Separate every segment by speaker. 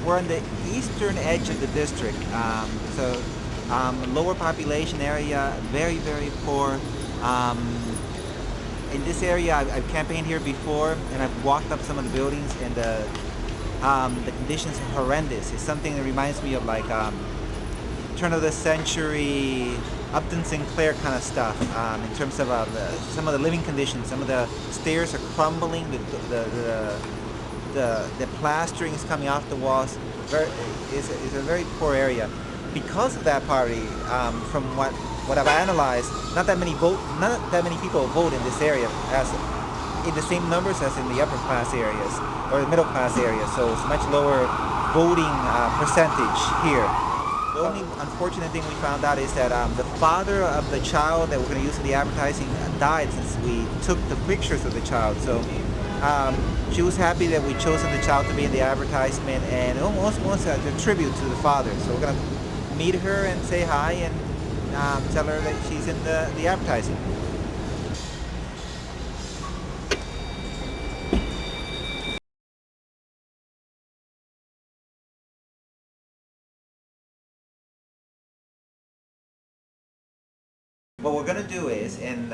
Speaker 1: we're on the eastern edge of the district. Lower population area, very, very poor. Um, in this area, I've campaigned here before, and I've walked up some of the buildings, and the conditions are horrendous. It's something that reminds me of like turn of the century Upton Sinclair kind of stuff in terms of some of the living conditions. Some of the stairs are crumbling. The plastering is coming off the walls. It's a very poor area. Because of that poverty, from what I've analyzed, not that many people vote in this area as in the same numbers as in the upper class areas or the middle class areas. So it's much lower voting percentage here. The only unfortunate thing we found out is that the father of the child that we're going to use for the advertising died since we took the pictures of the child. So she was happy that we chosen the child to be in the advertisement, and almost wants a tribute to the father. So we're going to meet her and say hi and tell her that she's in the advertising. What we're going to do is, and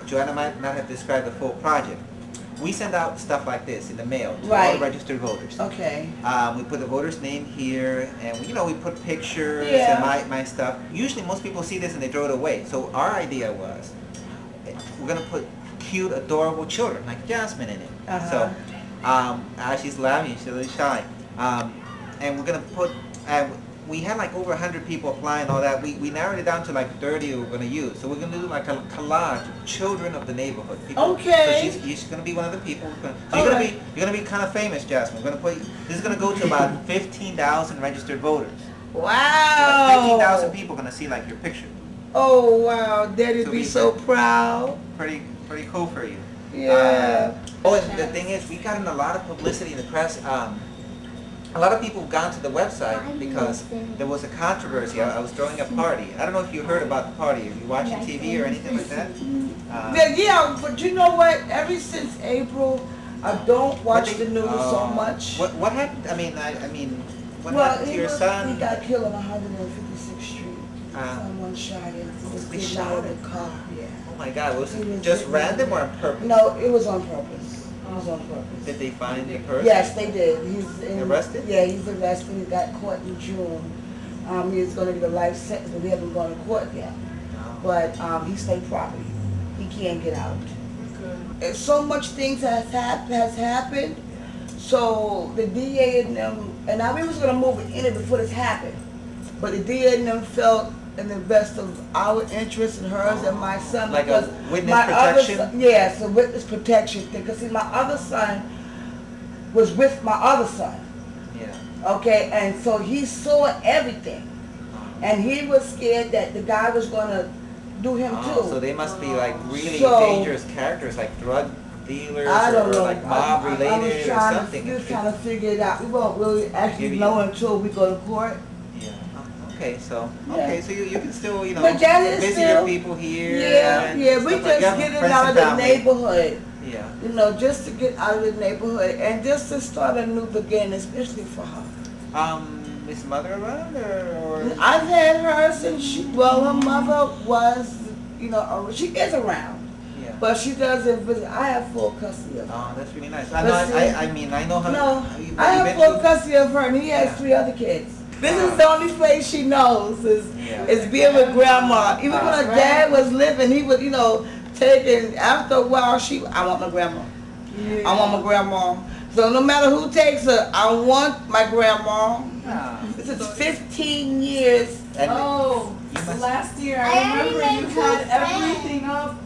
Speaker 1: Joanna might not have described the full project, we send out stuff like this in the mail to all the registered voters.
Speaker 2: Okay.
Speaker 1: We put the voter's name here, and we put pictures and my stuff. Usually most people see this and they throw it away. So our idea was, we're going to put cute, adorable children, like Jasmine in it. So she's laughing, she's a little shy. And we're going to put, we had like over 100 people apply and all that. We narrowed it down to like 30 we're going to use. So we're going to do like a collage of children of the neighborhood. People.
Speaker 2: Okay.
Speaker 1: So she's going to be one of the people. So you're going to be kind of famous, Jasmine. We're going to put, this is going to go to about 15,000 registered voters.
Speaker 2: Wow.
Speaker 1: So like 15,000 people are going to see like your picture.
Speaker 2: Oh wow, Daddy'd be so proud.
Speaker 1: Pretty cool for you.
Speaker 2: Yeah.
Speaker 1: And the thing is, we got in a lot of publicity in the press. A lot of people have gone to the website because there was a controversy. I was throwing a party. I don't know if you heard about the party. Are you watching TV or anything like that?
Speaker 2: Yeah, but you know what? Ever since April, I don't watch the news so much.
Speaker 1: What happened? I mean, what happened to your son?
Speaker 2: He got killed on 156th Street. Someone shot him. He was getting out of the car. Yeah.
Speaker 1: Oh my God! Was it just random or on purpose?
Speaker 2: No, it was on purpose. It was on purpose.
Speaker 1: Did they find the person?
Speaker 2: Yes, they did. He's
Speaker 1: arrested?
Speaker 2: Yeah, he's arrested. He got caught in June. He's going to get a life sentence, but we haven't gone to court yet. No. But he's state property. He can't get out. And so much things has happened. So the DA and them, and we was going to move it in it before this happened, but the DA and them felt in the best of our interests and hers and my son,
Speaker 1: like
Speaker 2: because
Speaker 1: a witness protection?
Speaker 2: Yes, a witness protection thing. Because see, my other son was with my other son.
Speaker 1: Yeah.
Speaker 2: Okay, and so he saw everything, and he was scared that the guy was going to do him too.
Speaker 1: So they must be like really dangerous characters, like drug dealers or like mob related or something.
Speaker 2: We was trying to figure it out. We won't really actually know until we go to court.
Speaker 1: Okay, so you can still visit your people here.
Speaker 2: Yeah, we just get it out of the neighborhood.
Speaker 1: Yeah.
Speaker 2: Just to get out of the neighborhood and just to start a new beginning, especially for her.
Speaker 1: Is mother around or?
Speaker 2: I've had her since her mother was, she is around. Yeah. But she doesn't visit. I have full custody of her.
Speaker 1: Oh, that's really nice. I know her.
Speaker 2: No, I have full custody of her, and he has 3 other kids. This is the only place she knows is being with grandma. Even when her dad was living, he would, taking, after a while, I want my grandma. Yeah. I want my grandma. So no matter who takes her, I want my grandma. This is 15 years.
Speaker 3: Last year, I remember you had everything up.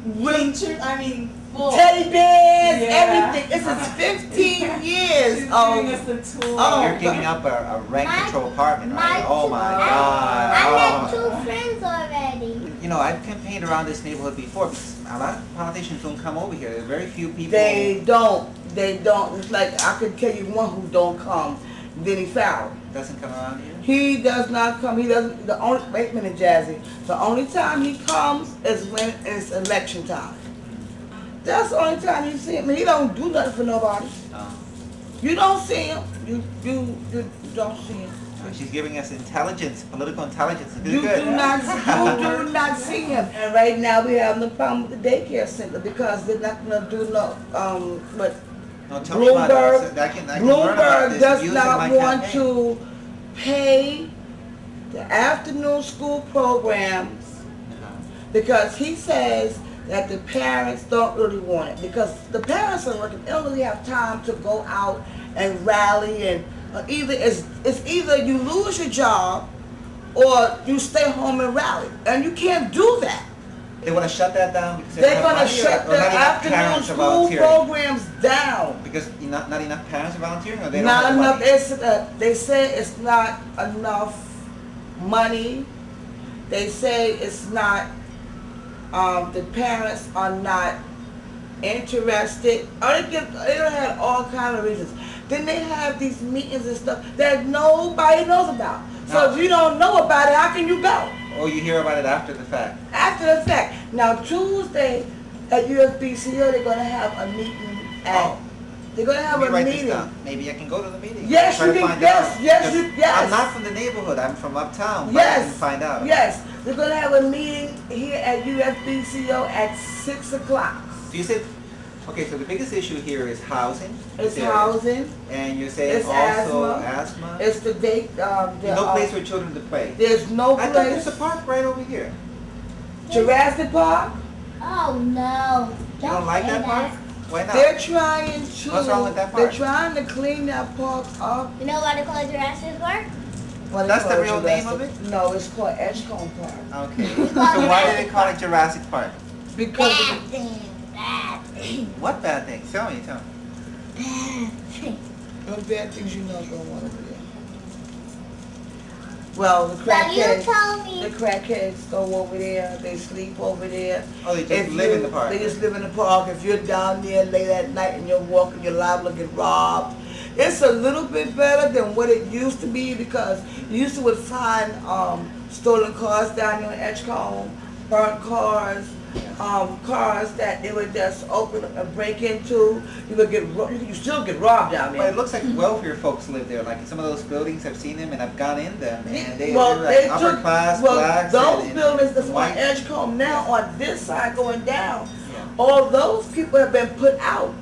Speaker 3: Full.
Speaker 2: Teddy bears, everything. This is 15 years.
Speaker 3: She's giving us the tour.
Speaker 1: You're giving up a rent control apartment, right? Oh my God.
Speaker 4: I met 2 friends already.
Speaker 1: I've campaigned around this neighborhood before. A lot of politicians don't come over here. There's very few people.
Speaker 2: They don't. It's like I could tell you one who don't come. Denny Fowler.
Speaker 1: Doesn't come around here?
Speaker 2: He does not come. He doesn't. Wait a minute, Jazzy. The only time he comes is when it's election time. That's the only time you see him. He don't do nothing for nobody. You don't see him. You don't see it.
Speaker 1: She's giving us intelligence, political intelligence. This is
Speaker 2: You
Speaker 1: good.
Speaker 2: do not see him. And right now we have no problem with the daycare center because they're not gonna do no but
Speaker 1: No, tell me about it.
Speaker 2: Bloomberg
Speaker 1: So I can learn about this
Speaker 2: does
Speaker 1: using
Speaker 2: not
Speaker 1: my
Speaker 2: want
Speaker 1: campaign.
Speaker 2: to pay the afternoon school programs because he says that the parents don't really want it because the parents are working. They don't really have time to go out and rally and it's either you lose your job or you stay home and rally, and you can't do that.
Speaker 1: They want to shut that down because
Speaker 2: They're going to shut the afternoon school programs down.
Speaker 1: Because not enough parents are volunteering, or they don't
Speaker 2: Not
Speaker 1: have
Speaker 2: enough.
Speaker 1: money?
Speaker 2: They say it's not enough money. They say it's not. The parents are not interested. Or they don't have all kinds of reasons. Then they have these meetings and stuff that nobody knows about. So if you don't know about it, how can you go?
Speaker 1: Or you hear about it after the fact.
Speaker 2: After the fact. Now Tuesday at USBCO they're gonna have a meeting at. They're gonna have a meeting.
Speaker 1: Maybe I can go to the meeting.
Speaker 2: Yes, you can. Yes.
Speaker 1: I'm not from the neighborhood. I'm from uptown.
Speaker 2: Yes.
Speaker 1: But I can find out.
Speaker 2: Yes. They're gonna have a meeting here at USBCO at 6 o'clock.
Speaker 1: So you said, okay, so the biggest issue here is housing.
Speaker 2: It's housing.
Speaker 1: And you're saying
Speaker 2: It's
Speaker 1: also asthma.
Speaker 2: It's the date.
Speaker 1: No place for children to play.
Speaker 2: There's no
Speaker 1: I
Speaker 2: place.
Speaker 1: thought there's a park right over here.
Speaker 2: Jurassic Park.
Speaker 4: Oh no.
Speaker 1: You don't like that park? Why not?
Speaker 2: They're trying to.
Speaker 1: What's wrong with that
Speaker 2: They're
Speaker 1: park?
Speaker 2: trying to clean that park up.
Speaker 4: You know why they call it Jurassic Park?
Speaker 2: Well,
Speaker 1: That's
Speaker 2: they
Speaker 1: the
Speaker 2: call
Speaker 1: real name of
Speaker 2: Jurassic-
Speaker 1: it?
Speaker 2: No, it's called Edgecombe Park.
Speaker 1: Okay. So why do they call it Jurassic Park?
Speaker 2: Because
Speaker 4: Bad thing. Bad thing.
Speaker 1: What bad thing? Tell me.
Speaker 4: Bad thing.
Speaker 2: no bad things you know going on over there. Well, the
Speaker 4: Now you
Speaker 2: crackheads.
Speaker 4: tell me.
Speaker 2: The crackheads go over there. They sleep over there.
Speaker 1: Oh, they just
Speaker 2: If
Speaker 1: live in
Speaker 2: you-
Speaker 1: the park.
Speaker 2: They just live in the park. If you're down there late at night and you're walking, you're liable to get robbed. It's a little bit better than what it used to be because you used to would find stolen cars down here in Edgecombe, burnt cars, cars that they would just open and break into. You would you still get robbed down
Speaker 1: But
Speaker 2: there.
Speaker 1: it looks like wealthier folks live there. Like in some of those buildings, I've seen them and I've gone in them, and they're like upper class, blacks.
Speaker 2: those
Speaker 1: and
Speaker 2: buildings that's on
Speaker 1: white.
Speaker 2: Edgecombe now on this side going down.
Speaker 1: Yeah.
Speaker 2: All those people have been put out.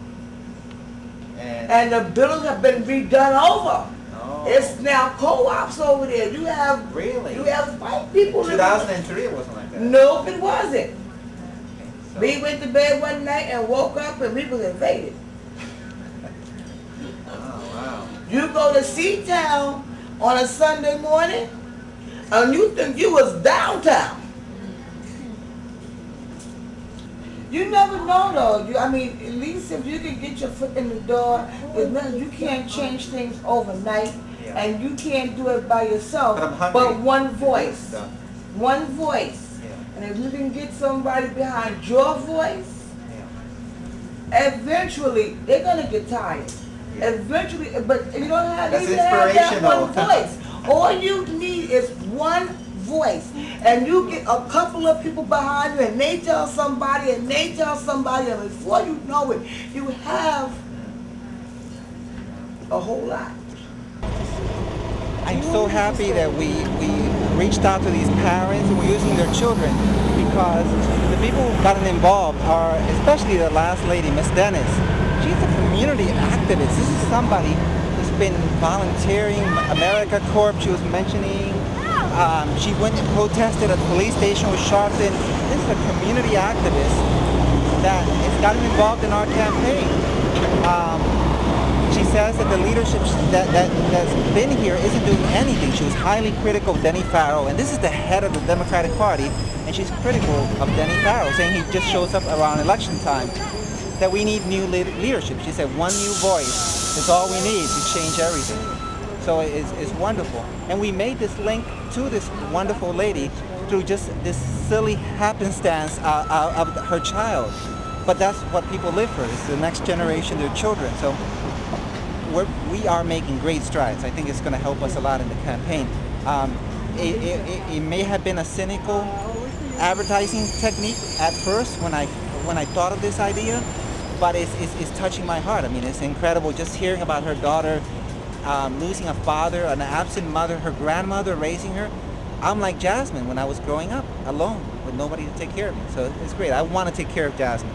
Speaker 2: And the buildings have been redone over.
Speaker 1: Oh.
Speaker 2: It's now co-ops over there. You have white people living.
Speaker 1: 2003, it wasn't like that.
Speaker 2: Nope, it wasn't.
Speaker 1: Okay, so-
Speaker 2: We went to bed one night and woke up and we was invaded.
Speaker 1: Oh wow.
Speaker 2: You go to Seatown on a Sunday morning and you think you was downtown. You never know though. I mean, at least if you can get your foot in the door, there's nothing, you can't change things overnight,
Speaker 1: Yeah.
Speaker 2: and you can't do it by yourself.
Speaker 1: But I'm hungry.
Speaker 2: But one
Speaker 1: for
Speaker 2: voice,
Speaker 1: stuff.
Speaker 2: one voice,
Speaker 1: Yeah.
Speaker 2: and if you can get somebody behind your voice,
Speaker 1: Yeah.
Speaker 2: eventually they're gonna get tired.
Speaker 1: Yeah.
Speaker 2: Eventually, but you don't have
Speaker 1: That's
Speaker 2: to even have that
Speaker 1: inspirational.
Speaker 2: one voice. All you need is one voice, and you get a couple of people behind you, and they tell somebody, and they tell somebody, and before you know it, you have a whole lot.
Speaker 1: I'm so happy that we reached out to these parents who were using their children, because the people who've gotten involved are, especially the last lady, Miss Dennis. She's a community activist. This is somebody who's been volunteering, America Corp, she was mentioning. She went and protested at the police station with Sharpton. This is a community activist that has gotten involved in our campaign. She says that the leadership that's been here isn't doing anything. She was highly critical of Denny Farrell, and this is the head of the Democratic Party, and she's critical of Denny Farrell, saying he just shows up around election time. That we need new leadership. She said one new voice is all we need to change everything. So it's wonderful. And we made this link to this wonderful lady through just this silly happenstance of her child. But that's what people live for. It's the next generation, their children. So we are making great strides. I think it's going to help us a lot in the campaign. It may have been a cynical advertising technique at first when I thought of this idea, but it's touching my heart. I mean, it's incredible just hearing about her daughter losing a father, an absent mother, her grandmother raising her. I'm like Jasmine when I was growing up, alone, with nobody to take care of me. So it's great. I want to take care of Jasmine.